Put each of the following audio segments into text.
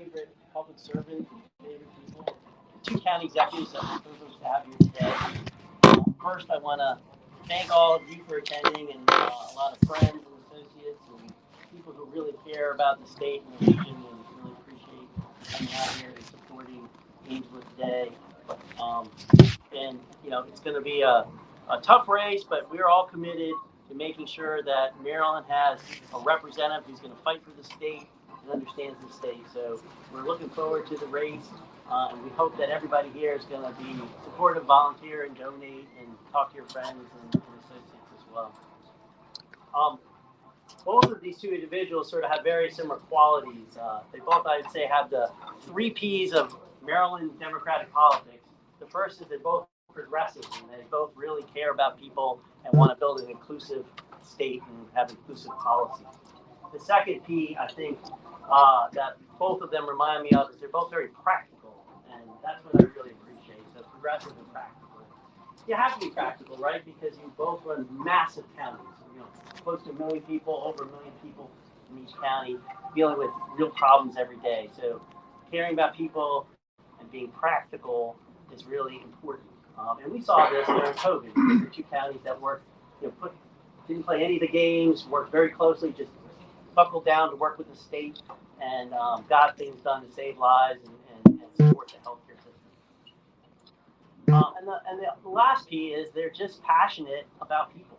favorite public servant and favorite people. Two county executives that we're privileged to have here today. First, I want to thank all of you for attending, and a lot of friends and associates and people who really care about the state and the region, and really appreciate coming out here and supporting Angela today. Um, and it's going to be a tough race, but we're all committed to making sure that Maryland has a representative who's going to fight for the state and understands the state. So we're looking forward to the race, and we hope that everybody here is going to be supportive, volunteer, and donate, and talk to your friends and associates as well. Both of these two individuals sort of have very similar qualities. They both, I'd say, have the 3 Ps of Maryland Democratic politics. The first is they're both progressive, and they both really care about people and want to build an inclusive state and have inclusive policy. The second P, I think, that both of them remind me of is they're both very practical, and that's what I really appreciate. So progressive and practical. You have to be practical, right? Because you both run massive counties. Close to 1 million people, over 1 million people in each county, dealing with real problems every day. So caring about people and being practical is really important. And we saw this during COVID. There were 2 counties that worked, didn't play any of the games, worked very closely, just buckled down to work with the state, and got things done to save lives and support the healthcare system. And the last P is they're just passionate about people.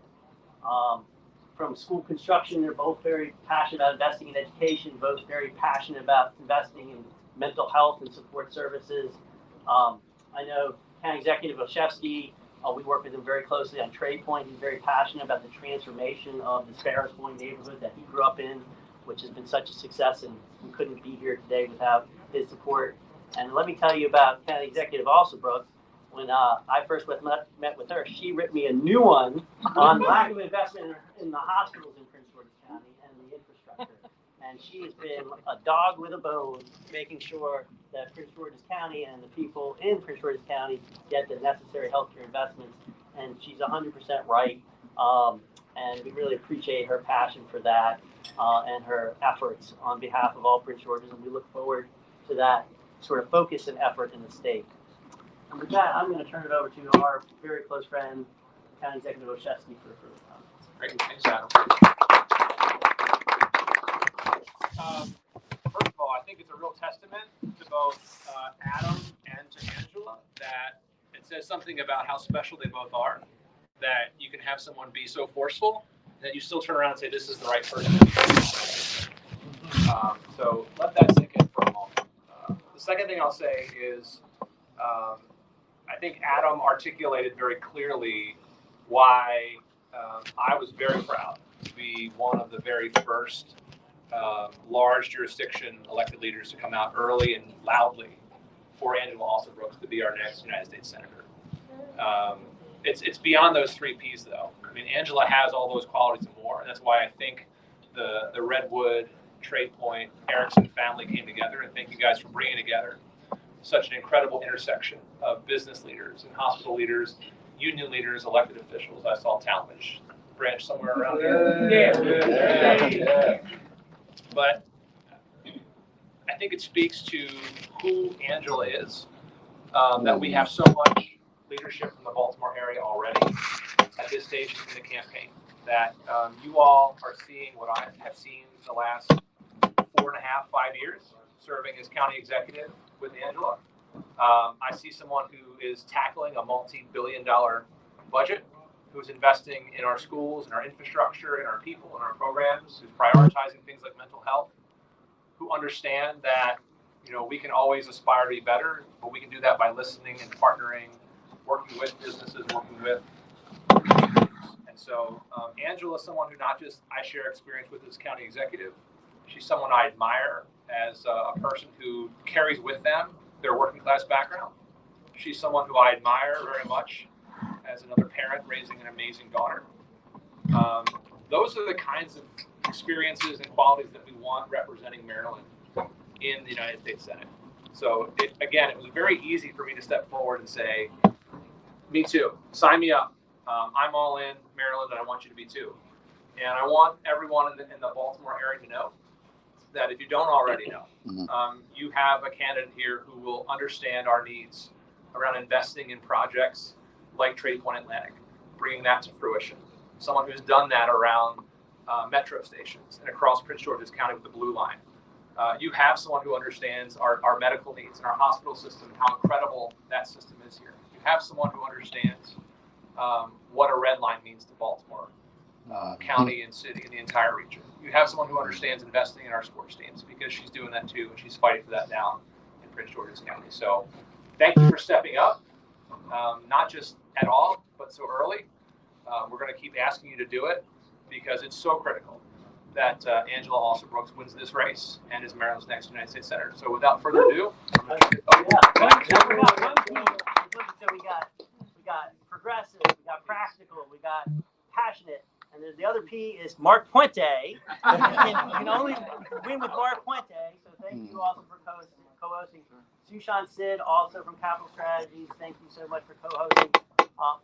From school construction, they're both very passionate about investing in education, both very passionate about investing in mental health and support services. I know County Executive Olszewski, we work with him very closely on Trade Point. He's very passionate about the transformation of the Sparrows Point neighborhood that he grew up in, which has been such a success, and we couldn't be here today without his support. And let me tell you about County Executive Alsobrooks. When I first met with her, she ripped me a new one on lack of investment in the hospitals in Prince George's County and the infrastructure. And she has been a dog with a bone, making sure that Prince George's County and the people in Prince George's County get the necessary healthcare investments. And she's 100% right. And we really appreciate her passion for that and her efforts on behalf of all Prince George's. And we look forward to that sort of focus and effort in the state. And with that, I'm going to turn it over to our very close friend, County Executive Olszewski, for further comments. Great. Thanks, Adam. First of all, I think it's a real testament to both Adam and to Angela that it says something about how special they both are, that you can have someone be so forceful that you still turn around and say, this is the right person. So let that sink in for a moment. The second thing I'll say is, I think Adam articulated very clearly why I was very proud to be one of the very first large jurisdiction elected leaders to come out early and loudly for Angela Alsobrooks to be our next United States Senator. It's beyond those 3 Ps, though. I mean, Angela has all those qualities and more, and that's why I think the Redwood, Trade Point, Erickson family came together, and thank you guys for bringing together such an incredible intersection of business leaders and hospital leaders, union leaders, elected officials. I saw Talmadge branch somewhere around here. Yeah. But I think it speaks to who Angela is, that we have so much leadership from the Baltimore area already at this stage in the campaign, that you all are seeing what I have seen the last 4.5, 5 years serving as county executive with Angela. I see someone who is tackling a multi-billion-dollar budget, who's investing in our schools, in our infrastructure, in our people, in our programs, who's prioritizing things like mental health, who understand that we can always aspire to be better, but we can do that by listening and partnering, working with businesses, working with communities. And so Angela is someone who not just I share experience with as county executive, she's someone I admire as a person who carries with them their working class background. She's someone who I admire very much as another parent raising an amazing daughter. Those are the kinds of experiences and qualities that we want representing Maryland in the United States Senate. So it was very easy for me to step forward and say, me too, sign me up. I'm all in Maryland and I want you to be too. And I want everyone in the Baltimore area to know that if you don't already know, you have a candidate here who will understand our needs around investing in projects like Trade Point Atlantic, bringing that to fruition. Someone who's done that around metro stations and across Prince George's County with the Blue Line. You have someone who understands our medical needs and our hospital system and how incredible that system is here. You have someone who understands what a red line means to Baltimore County and city and the entire region. You have someone who understands investing in our sports teams because she's doing that too, and she's fighting for that down in Prince George's County. So thank you for stepping up, not just at all, but so early. We're going to keep asking you to do it because it's so critical that Angela Alsobrooks wins this race and is Maryland's next United States Senator. So without further ado, we got progressive, we got practical, we got passionate, and then the other P is Mark Puente. You can only win with Mark Puente. So thank you also for co-hosting. Sushan Sid, also from Capital Strategies. Thank you so much for co-hosting.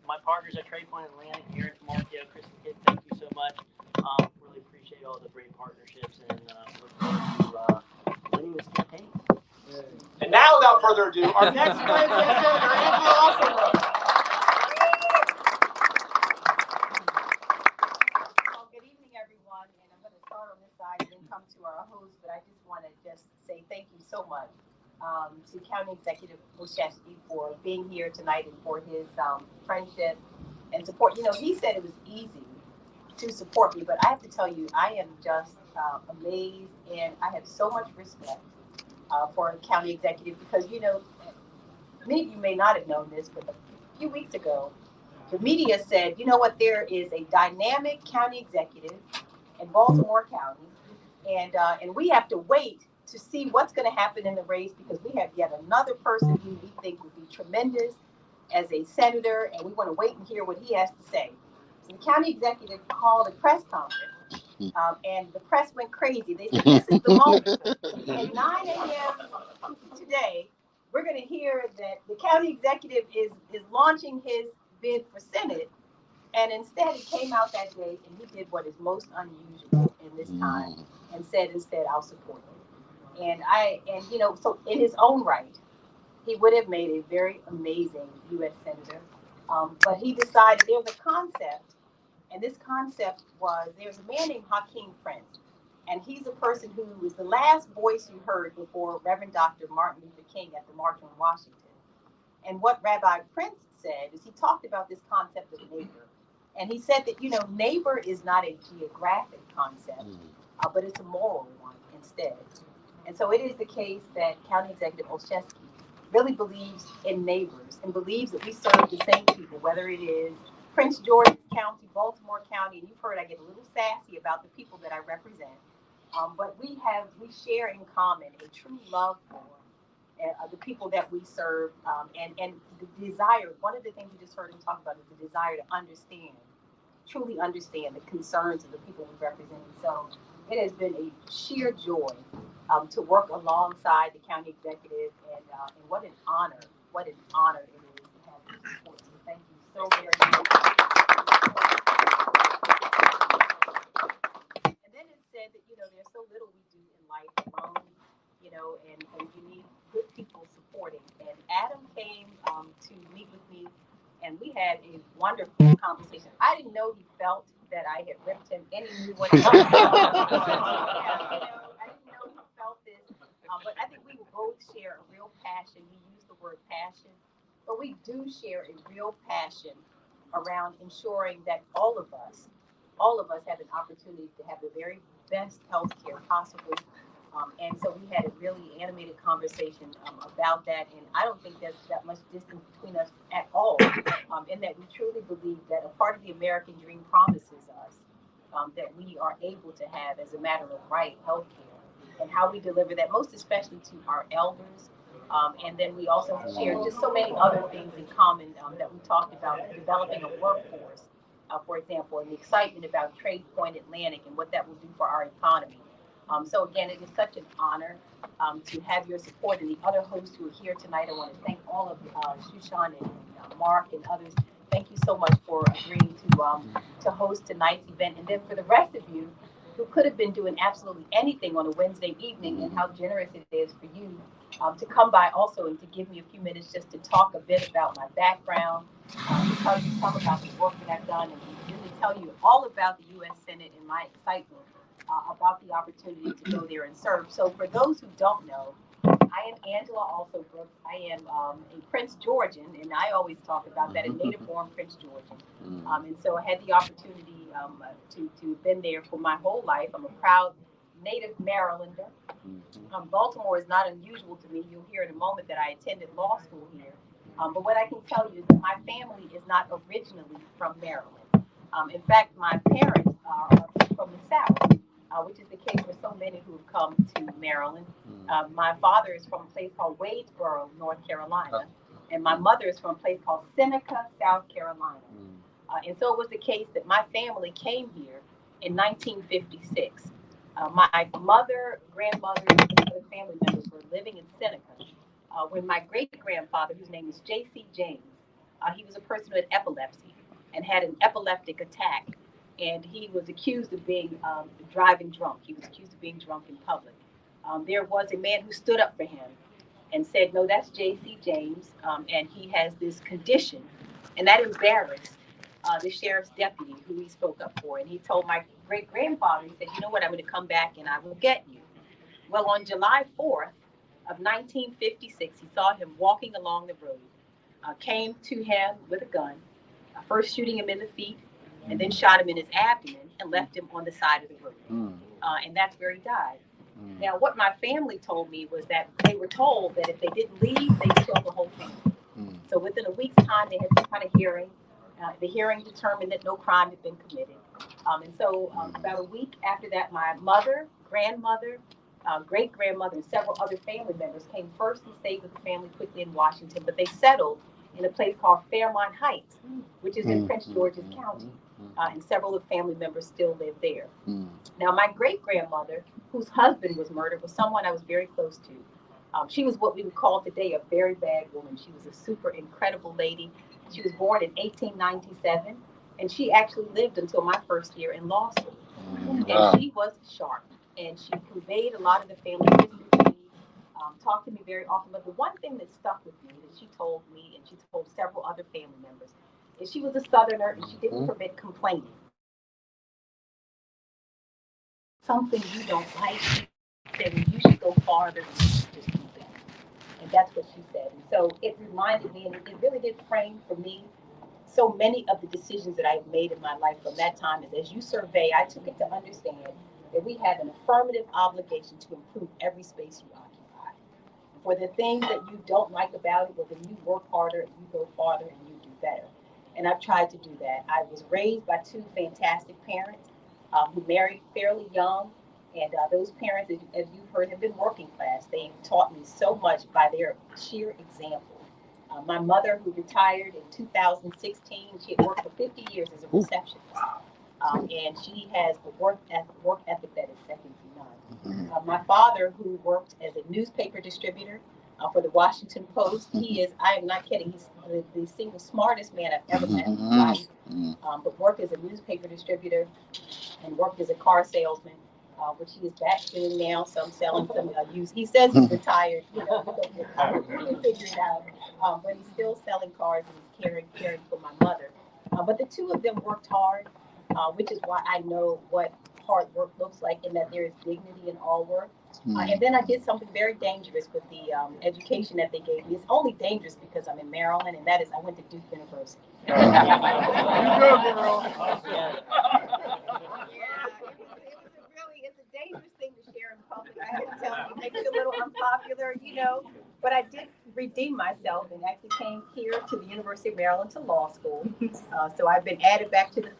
My partners at Trade Point Atlantic, Aaron Tamarkio, Kristen Kidd, thank you so much. Really appreciate all the great partnerships and look forward to winning this campaign. And now, without further ado, our next United States Senator, Angela Alsobrooks. Well, good evening, everyone. And I'm going to start on this side and then come to our host. But I just want to say thank you so much to County Executive Olszewski for being here tonight and for his friendship and support. You know, he said it was easy to support me, but I have to tell you, I am just amazed, and I have so much respect for a county executive because, you know, many of you may not have known this, but a few weeks ago, the media said, you know what, there is a dynamic county executive in Baltimore County, and we have to wait to see what's going to happen in the race because we have yet another person who we think would be tremendous as a senator, and we want to wait and hear what he has to say. So the county executive called a press conference, and the press went crazy. They said, this is the moment. At 9 a.m. today, we're going to hear that the county executive is launching his bid for Senate, and instead it came out that day, and he did what is most unusual in this time, and said instead, I'll support him. And you know, so in his own right, he would have made a very amazing U.S. Senator. But he decided there was a concept, and this concept was there's a man named Hakeem Prince, and he's a person who was the last voice you heard before Reverend Dr. Martin Luther King at the March on Washington. And what Rabbi Prince said is he talked about this concept of neighbor. And he said that, you know, neighbor is not a geographic concept, but it's a moral one instead. And so it is the case that County Executive Olszewski really believes in neighbors and believes that we serve the same people, whether it is Prince George's County, Baltimore County, and you've heard I get a little sassy about the people that I represent. But we share in common a true love for the people that we serve, and the desire. One of the things you just heard him talk about is the desire to understand, truly understand the concerns of the people we represent. So it has been a sheer joy to work alongside the county executive, and what an honor it is to have you support. So thank you so very much. And then it said that, you know, there's so little we do in life alone, you know, and you need good people supporting. And Adam came to meet with me, and we had a wonderful conversation. I didn't know he felt that I had ripped him any new one. I didn't know he felt this, but I think we both share a real passion. We use the word passion, but we do share a real passion around ensuring that all of us have an opportunity to have the very best health care possible. And so we had a really animated conversation about that. And I don't think there's that much distance between us at all, in that we truly believe that a part of the American dream promises us that we are able to have, as a matter of right, health care, and how we deliver that, most especially to our elders. And then we also shared just so many other things in common that we talked about, developing a workforce, for example, and the excitement about Trade Point Atlantic and what that will do for our economy. So again, it is such an honor to have your support, and the other hosts who are here tonight. I want to thank all of Sushan and Mark and others. Thank you so much for agreeing to host tonight's event. And then for the rest of you, who could have been doing absolutely anything on a Wednesday evening, and how generous it is for you to come by also and to give me a few minutes just to talk a bit about my background, to tell you some about the work that I've done, and really tell you all about the U.S. Senate and my excitement about the opportunity to go there and serve. So for those who don't know, I am Angela Alsobrooks. I am a Prince Georgian, and I always talk about that, a native-born Prince Georgian. And so I had the opportunity to been there for my whole life. I'm a proud native Marylander. Baltimore is not unusual to me. You'll hear in a moment that I attended law school here. But what I can tell you is that my family is not originally from Maryland. In fact, my parents are from the South, which is the case for so many who have come to Maryland. My father is from a place called Wadesboro, North Carolina, and my mother is from a place called Seneca, South Carolina. And so it was the case that my family came here in 1956. My mother, grandmother, and other family members were living in Seneca when my great-grandfather, whose name is J.C. James, he was a person with epilepsy and had an epileptic attack. And he was accused of being driving drunk. He was accused of being drunk in public. There was a man who stood up for him and said, no, that's J.C. James, and he has this condition. And that embarrassed the sheriff's deputy who he spoke up for. And he told my great-grandfather, he said, you know what, I'm going to come back and I will get you. Well, on July 4th of 1956, he saw him walking along the road, came to him with a gun, first shooting him in the feet, and then shot him in his abdomen and left him on the side of the road. And that's where he died. Now, what my family told me was that they were told that if they didn't leave, they'd kill the whole family. So within a week's time, they had some kind of hearing. The hearing determined that no crime had been committed. And so about a week after that, my mother, grandmother, great-grandmother, and several other family members came first and stayed with the family quickly in Washington, but they settled in a place called Fairmont Heights, which is in Prince George's County. And several of the family members still live there. Now, my great-grandmother, whose husband was murdered, was someone I was very close to. She was what we would call today a very bad woman. She was a super incredible lady. She was born in 1897, and she actually lived until my first year in law school. And she was sharp, and she conveyed a lot of the family history to me, talked to me very often. But the one thing that stuck with me that she told me, and she told several other family members, is she was a Southerner, and she didn't permit complaining. Something you don't like, then you should go farther than just do better. And that's what she said. And so it reminded me, and it really did frame for me so many of the decisions that I've made in my life from that time. Is as you survey, I took it to understand that we have an affirmative obligation to improve every space you occupy. For the things that you don't like about it, well, then you work harder and you go farther and you do better. And I've tried to do that. I was raised by two fantastic parents who married fairly young. And those parents, as you've heard, have been working class. They've taught me so much by their sheer example. My mother, who retired in 2016, she had worked for 50 years as a receptionist. And she has a work ethic that is second to none. My father, who worked as a newspaper distributor for the Washington Post, he is, I am not kidding, he's the single smartest man I've ever met in my life, but worked as a newspaper distributor and worked as a car salesman, which he is back doing now. So I'm selling some used. He says he's retired, you know, we can figure it out. But he's still selling cars and he's caring for my mother. But the two of them worked hard, which is why I know what hard work looks like, and that there is dignity in all work. And then I did something very dangerous with the education that they gave me. It's only dangerous because I'm in Maryland, and that is I went to Duke University. You go, girl. It's a dangerous thing to share in public. I have to tell you, it makes you a little unpopular, you know. But I did redeem myself and actually came here to the University of Maryland to law school. So I've been added back to the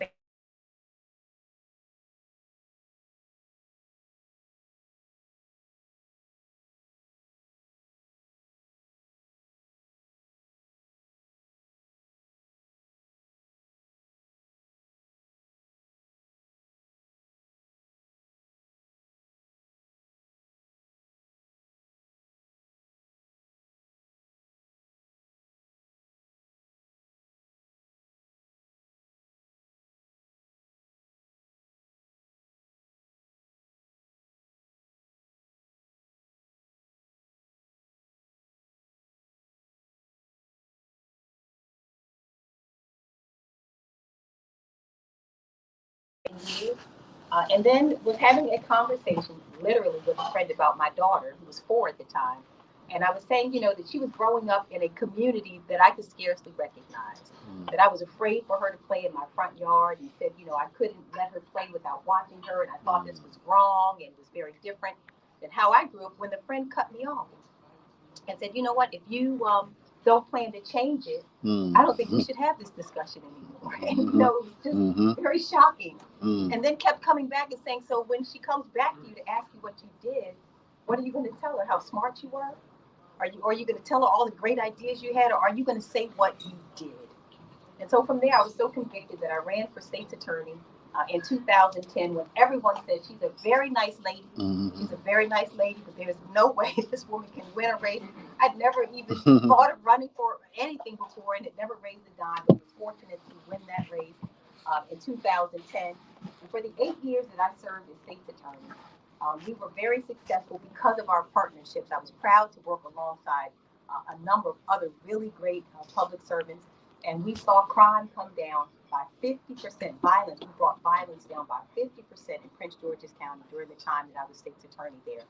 years. And then was having a conversation literally with a friend about my daughter, who was 4 at the time. And I was saying, that she was growing up in a community that I could scarcely recognize, that I was afraid for her to play in my front yard, and said, I couldn't let her play without watching her. And I thought this was wrong and was very different than how I grew up, when the friend cut me off and said, you know what, if you don't plan to change it, I don't think we should have this discussion anymore. And it was just very shocking. And then kept coming back and saying, so when she comes back to you to ask you what you did, what are you going to tell her? How smart you were? Are you going to tell her all the great ideas you had, or are you going to say what you did? And so from there, I was so convicted that I ran for state's attorney in 2010, when everyone said she's a very nice lady. She's a very nice lady, but there's no way this woman can win a race. I'd never even thought of running for anything before, and had never raised a dime, but was fortunate to win that race in 2010. And for the 8 years that I served as state's attorney, we were very successful because of our partnerships. I was proud to work alongside a number of other really great public servants, and we saw crime come down by 50%. Violence, we brought violence down by 50% in Prince George's County during the time that I was state's attorney there,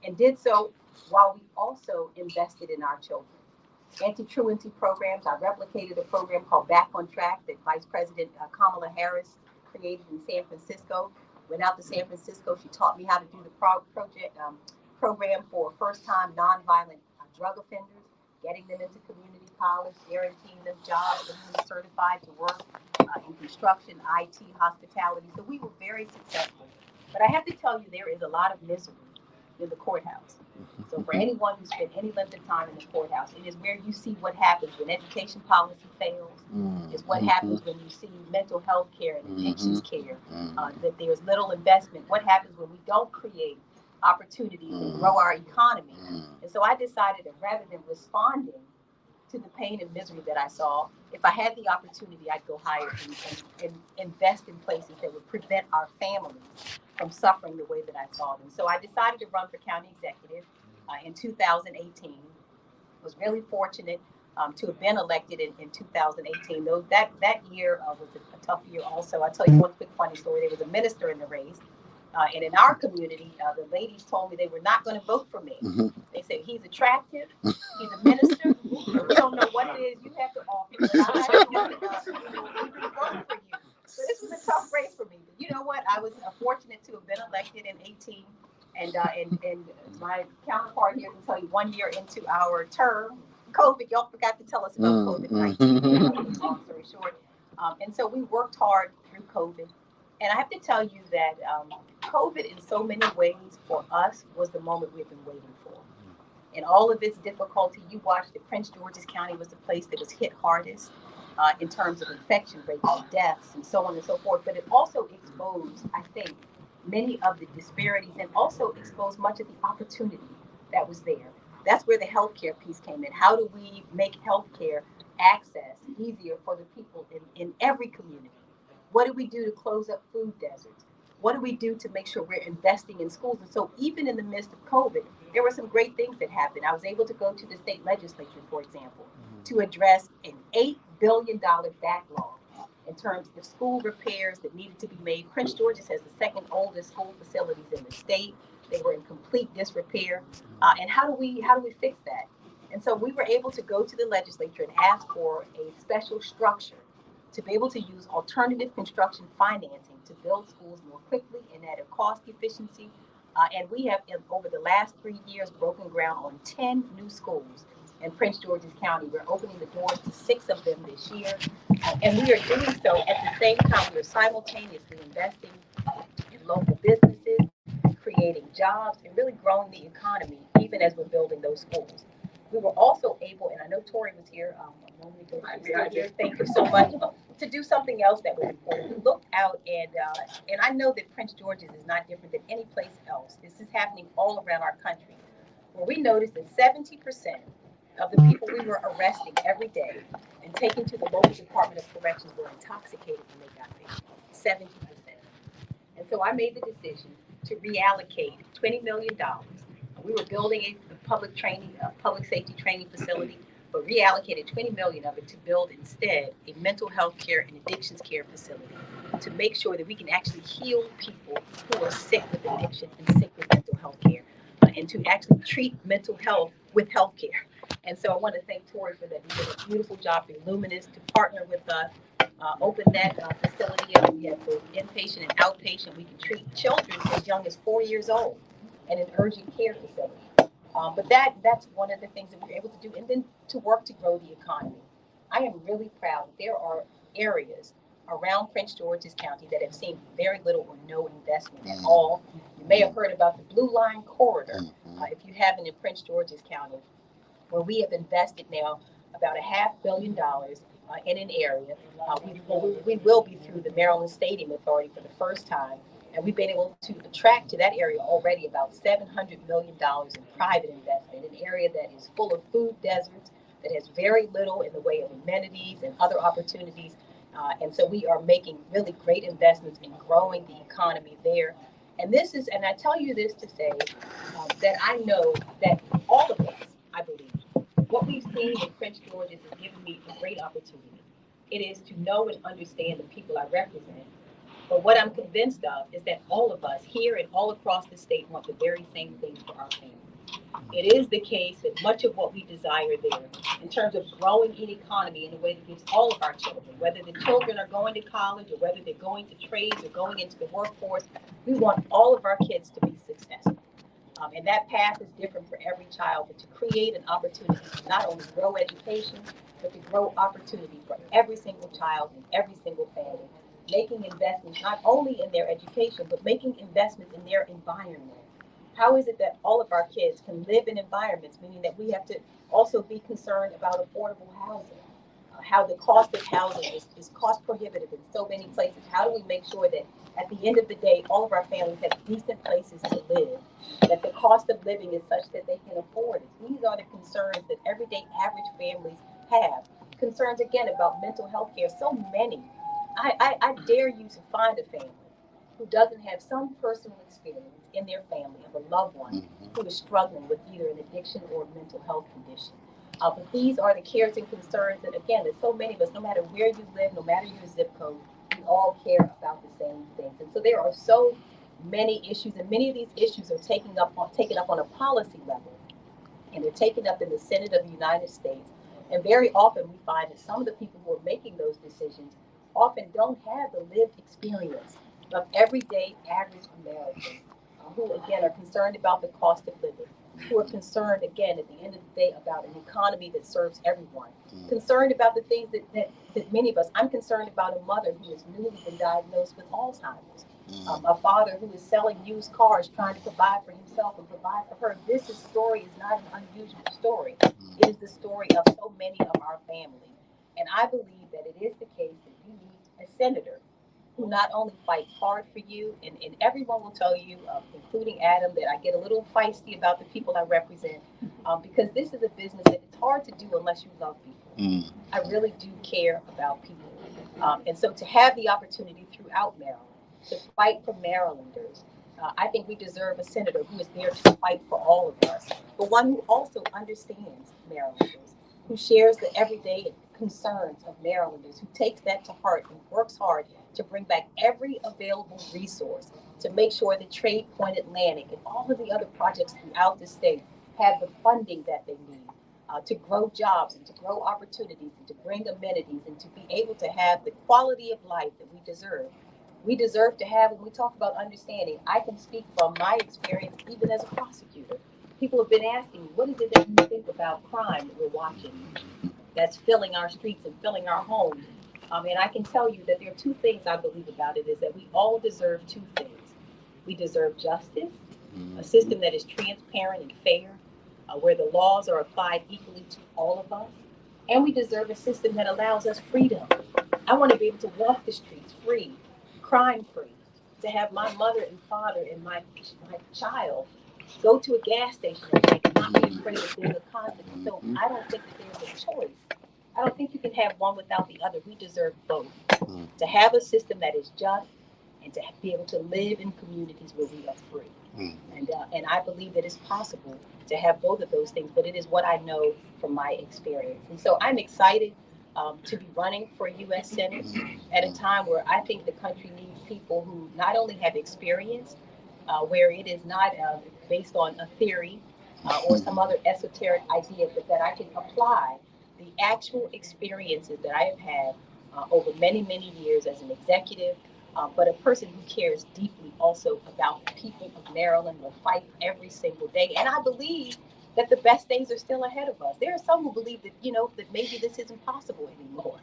and did so while we also invested in our children. Anti-truancy programs. I replicated a program called Back on Track that Vice President Kamala Harris created in San Francisco. Went out to San Francisco. She taught me how to do the program for first-time nonviolent drug offenders, getting them into community college, guaranteeing them jobs, getting them certified to work in construction, IT, hospitality. So we were very successful. But I have to tell you, there is a lot of misery in the courthouse. So for anyone who spent any length of time in the courthouse, it is where you see what happens when education policy fails. It's what happens when you see mental health care and addictions care, that there's little investment. What happens when we don't create opportunities and grow our economy? And so I decided that rather than responding to the pain and misery that I saw, if I had the opportunity, I'd go higher and invest in places that would prevent our families from suffering the way that I saw them. So I decided to run for county executive in 2018. Was really fortunate to have been elected in 2018. Though that year was a tough year also. I'll tell you one quick funny story. There was a minister in the race. And in our community, the ladies told me they were not going to vote for me. They said, he's attractive, he's a minister, we don't know what it is you have to offer, but I'm not going to vote for you. So this was a tough race for me. But you know what? I was fortunate to have been elected in 18. And my counterpart here can tell you 1 year into our term, COVID, y'all forgot to tell us about COVID-19, long story short. And so we worked hard through COVID. And I have to tell you that COVID in so many ways for us was the moment we've been waiting for. In all of its difficulty, you watched that Prince George's County was the place that was hit hardest in terms of infection rates and deaths and so on and so forth. But it also exposed, I think, many of the disparities and also exposed much of the opportunity that was there. That's where the healthcare piece came in. How do we make healthcare access easier for the people in every community? What do we do to close up food deserts? What do we do to make sure we're investing in schools? And so even in the midst of COVID, there were some great things that happened. I was able to go to the state legislature, for example, to address an $8 billion backlog in terms of school repairs that needed to be made. Prince George's has the second oldest school facilities in the state. They were in complete disrepair. And how do we fix that? And so we were able to go to the legislature and ask for a special structure to be able to use alternative construction financing to build schools more quickly and at a cost efficiency. And we have, over the last 3 years, broken ground on 10 new schools in Prince George's County. We're opening the doors to 6 of them this year. And we are doing so at the same time we're simultaneously investing in local businesses, creating jobs, and really growing the economy, even as we're building those schools. We were also able, and I know Tori was here a moment ago. Thank you so much. To do something else that was important. We looked out, and I know that Prince George's is not different than any place else. This is happening all around our country, where we noticed that 70% of the people we were arresting every day and taking to the local Department of Corrections were intoxicated when they got there. 70%. And so I made the decision to reallocate $20 million. We were building a public safety training facility, but reallocated $20 million of it to build instead a mental health care and addictions care facility. to make sure that we can actually heal people who are sick with addiction and sick with mental health care, and to actually treat mental health with health care. And so I want to thank Tori for that. You did a beautiful job for Luminous to partner with us, open that facility up. We have both inpatient and outpatient. We can treat children as young as 4 years old in an urgent care facility. But that's one of the things that we're able to do, and then to work to grow the economy. I am really proud that there are areas around Prince George's County that have seen very little or no investment at all. You may have heard about the Blue Line Corridor, if you haven't, in Prince George's County, where we have invested now about $500 million in an area. We will be through the Maryland Stadium Authority for the first time, and we've been able to attract to that area already about $700 million in private investment, an area that is full of food deserts, that has very little in the way of amenities and other opportunities. And so we are making really great investments in growing the economy there. And I tell you this to say that I know that all of us, I believe, what we've seen in Prince George's has given me a great opportunity. It is to know and understand the people I represent. But what I'm convinced of is that all of us here and all across the state want the very same thing for our families. It is the case that much of what we desire there, in terms of growing an economy in a way that gives all of our children, whether the children are going to college or whether they're going to trades or going into the workforce, we want all of our kids to be successful. And that path is different for every child, but to create an opportunity to not only grow education, but to grow opportunity for every single child and every single family, making investments not only in their education, but making investments in their environment. How is it that all of our kids can live in environments, meaning that we have to also be concerned about affordable housing? How the cost of housing is cost prohibitive in so many places. How do we make sure that at the end of the day, all of our families have decent places to live, that the cost of living is such that they can afford it? These are the concerns that everyday average families have. Concerns, again, about mental health care. So many. I dare you to find a family who doesn't have some personal experience in their family of a loved one who is struggling with either an addiction or a mental health condition. But these are the cares and concerns that, again, there's so many of us, no matter where you live, no matter your zip code, we all care about the same things. And so there are so many issues, and many of these issues are taken up on a policy level, and they're taken up in the Senate of the United States. And very often we find that some of the people who are making those decisions often don't have the lived experience of everyday average Americans who, again, are concerned about the cost of living, who are concerned, again, at the end of the day, about an economy that serves everyone, concerned about the things that many of us, I'm concerned about a mother who has newly been diagnosed with Alzheimer's, a father who is selling used cars, trying to provide for himself and provide for her. This story is not an unusual story. It is the story of so many of our families. And I believe that it is the case that you need a senator who not only fights hard for you, and everyone will tell you, including Adam, that I get a little feisty about the people I represent, because this is a business that it's hard to do unless you love people. I really do care about people. And so to have the opportunity throughout Maryland to fight for Marylanders, I think we deserve a senator who is there to fight for all of us, but one who also understands Marylanders, who shares the everyday concerns of Marylanders, who takes that to heart and works hard to bring back every available resource to make sure that Trade Point Atlantic and all of the other projects throughout the state have the funding that they need to grow jobs and to grow opportunities and to bring amenities and to be able to have the quality of life that we deserve. We deserve to have, when we talk about understanding, I can speak from my experience even as a prosecutor. People have been asking me, what is it that you think about crime that we're watching that's filling our streets and filling our homes? And I can tell you that there are two things I believe about it, is that we all deserve two things. We deserve justice, a system that is transparent and fair, where the laws are applied equally to all of us. And we deserve a system that allows us freedom. I want to be able to walk the streets free, crime-free, to have my mother and father and my child go to a gas station and not be afraid of being accosted. So I don't think that there's a choice. I don't think you can have one without the other. We deserve both. To have a system that is just and to be able to live in communities where we are free. And I believe that it's possible to have both of those things, but it is what I know from my experience. And so I'm excited to be running for U.S. Senate at a time where I think the country needs people who not only have experience, where it is not based on a theory or some other esoteric idea, but that I can apply the actual experiences that I have had over many, many years as an executive, but a person who cares deeply also about the people of Maryland, will fight every single day. And I believe that the best days are still ahead of us. There are some who believe that, that maybe this isn't possible anymore.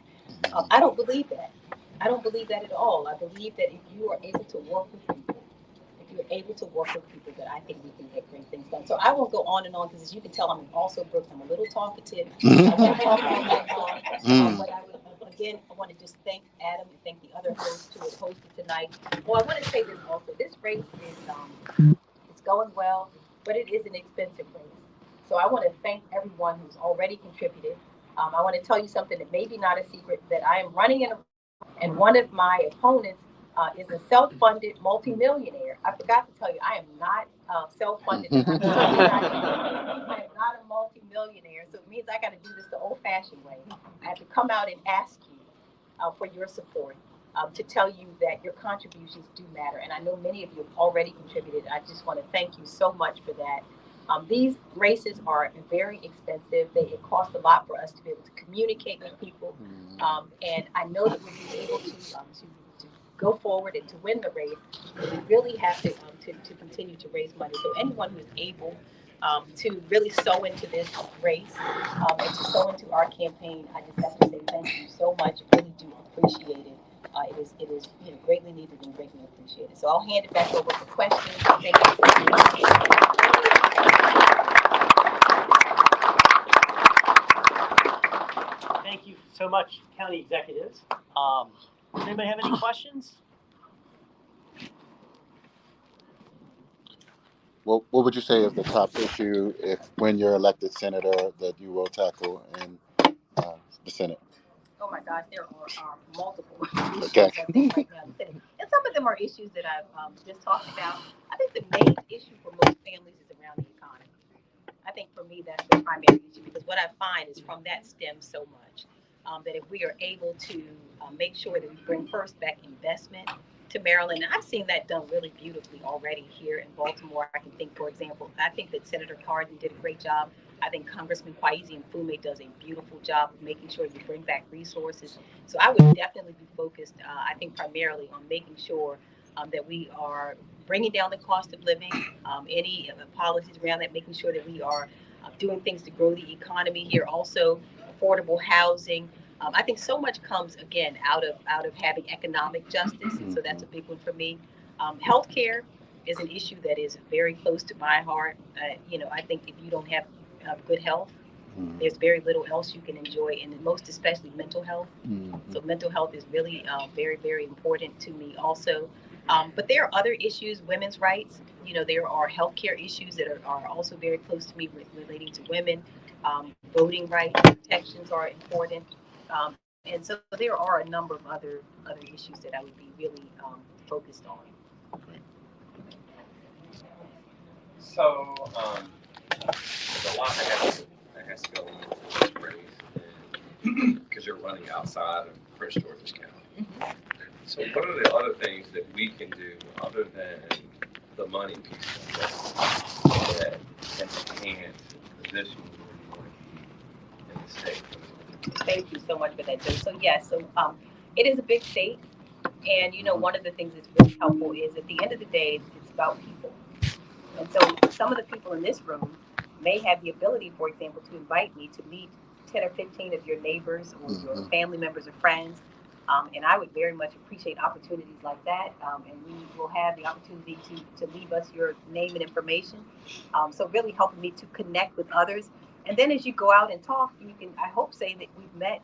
I don't believe that. I don't believe that at all. I believe that if you are able to work with people, that I think we can get great things done. So I won't go on and on because, as you can tell, I'm in Alsobrooks. I'm a little talkative. I won't talk all night long. But I want to just thank Adam and thank the other hosts who have hosted tonight. Well, I want to say this also. This race is it's going well, but it is an expensive race. So I want to thank everyone who's already contributed. I want to tell you something that may be not a secret, that I am running in a, and one of my opponents is a self-funded multimillionaire. I forgot to tell you, I am not self-funded. I am not a multimillionaire, so it means I got to do this the old-fashioned way. I have to come out and ask you for your support, to tell you that your contributions do matter. And I know many of you have already contributed. I just want to thank you so much for that. These races are very expensive. It costs a lot for us to be able to communicate with people. And I know that we'll be able to go forward and to win the race. We really have to continue to raise money. So anyone who is able to really sow into this race and to sow into our campaign, I just have to say thank you so much. I really do appreciate it. It is greatly needed and greatly appreciated. So I'll hand it back over for questions. Thank you. Thank you so much, county executives. Does anybody have any questions? What would you say is the top issue when you're elected senator that you will tackle in the Senate? Oh my gosh, there are multiple issues I think right now in the Senate. And some of them are issues that I've just talked about. I think the main issue for most families is around the economy. I think for me that's the primary issue, because what I find is from that stems so much. That if we are able to make sure that we bring first back investment to Maryland, and I've seen that done really beautifully already here in Baltimore. I can think, for example, I think that Senator Cardin did a great job. I think Congressman Kwaizi Mfume does a beautiful job of making sure you bring back resources. So I would definitely be focused, I think, primarily on making sure that we are bringing down the cost of living, any policies around that, making sure that we are doing things to grow the economy here. Also, affordable housing. I think so much comes again out of having economic justice, and so that's a big one for me. Healthcare is an issue that is very close to my heart. I think if you don't have good health, there's very little else you can enjoy, and most especially mental health. So mental health is really very, very important to me also. But there are other issues, women's rights. There are healthcare issues that are also very close to me relating to women. Voting rights protections are important. And so there are a number of other issues that I would be really focused on. So there's a lot that has to go into this race, because you're running outside of Prince George's County. So what are the other things that we can do other than the money piece of that can enhance the position where you want to be in the state? Thank you so much for that, Joe. So yes, it is a big state, and one of the things that's really helpful is at the end of the day, it's about people. And so some of the people in this room may have the ability, for example, to invite me to meet 10 or 15 of your neighbors or your family members or friends. And I would very much appreciate opportunities like that. And we will have the opportunity to leave us your name and information. So really helping me to connect with others. And then as you go out and talk, you can, I hope, say that we've met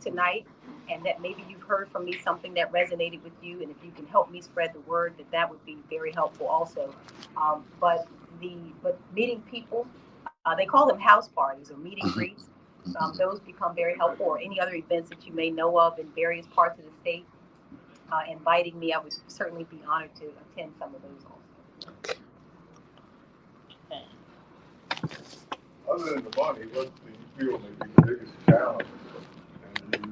tonight, and that maybe you've heard from me something that resonated with you. And if you can help me spread the word, that would be very helpful also. But meeting people, they call them house parties or meet and greets. Those become very helpful, or any other events that you may know of in various parts of the state. Inviting me, I would certainly be honored to attend some of those also. Other than the money, what do you feel may be the biggest challenge in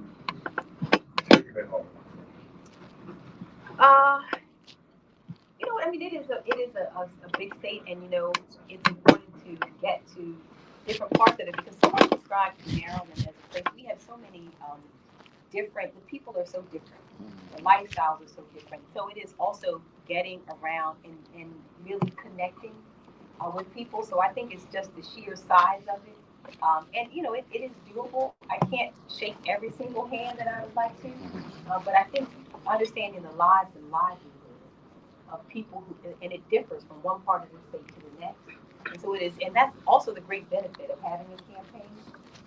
You know, I mean, it is a big state, and you know, it's important to get to different parts of it because someone described Maryland as a place. We have so many different. The people are so different. The lifestyles are so different. So it is also getting around and really connecting with people. So I think it's just the sheer size of it. And you know, it is doable. I can't shake every single hand that I would like to, but I think understanding the lives and livelihoods of people who, and it differs from one part of the state to the next. And so it is, and that's also the great benefit of having a campaign,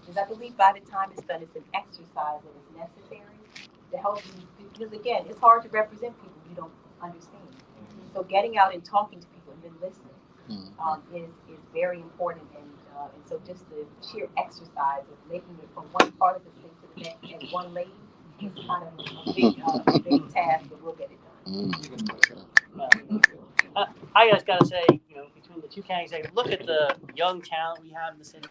is I believe by the time it's done, it's an exercise that is necessary to help you, because again, it's hard to represent people you don't understand. So getting out and talking to people and then listening is very important, and so just the sheer exercise of making it from one part of the state to the next as one lady is kind of a big task, but we'll get it done. I just gotta say, you know, between the two counties, look at the young talent we have in the city.